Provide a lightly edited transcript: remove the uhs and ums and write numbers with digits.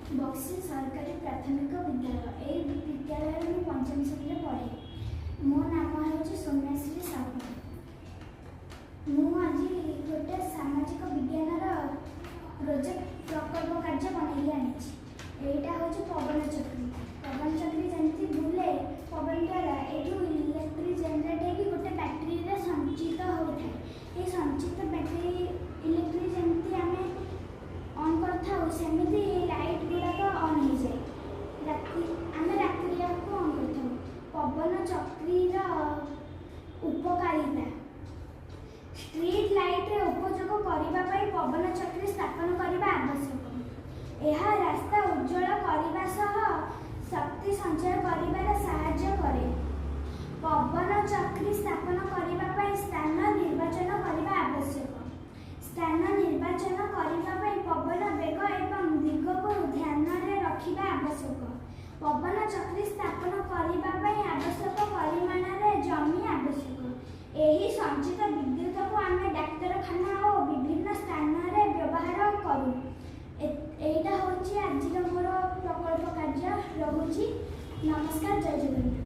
बक्सी सरकारी प्राथमिक विद्यालय ए विद्यालय में पंचम श्रेणी पढ़े। मो नाम है सौम्यश्री साहू। मुझे गोटे सामाजिक विज्ञान प्रोजेक्ट प्रकल्प कार्य बनई यहाँ हूँ पवन चक्री। पवन चक्री जमी बुले पवन द्वारा यू इलेक्ट्रिक जेनेट हो गोटे बैटेरी संचित होता है। ये संचित बैटेरी इलेक्ट्रिक जमी आम ऑन करमती लाइट गुड़ाक ऑन हो जाए आम राति ऑन कर। पवन चक्रीर उपकारिता स्ट्रीट लाइट उपयोग करने पवन चक्री स्थापन करने आवश्यक। यह रास्ता उज्जवल करने सह शक्ति संचय कर साहाय्य करे। पवन चक्री स्थापन करने स्थान निर्वाचन करने आवश्यक। स्थान निर्वाचन करने पवन वेग एवं दिग को ध्यान में रखा आवश्यक। पवन चक्री स्थापन करने आवश्यक परिमाण में जमी आवश्यक। यही संचित विद्युत को आम डाक्तरखाना और विभिन्न स्थान में व्यवहार करूँ। यहाँ हूँ आज मोर प्रकल्प कार्य। रहुची नमस्कार। जय जगन्नाथ।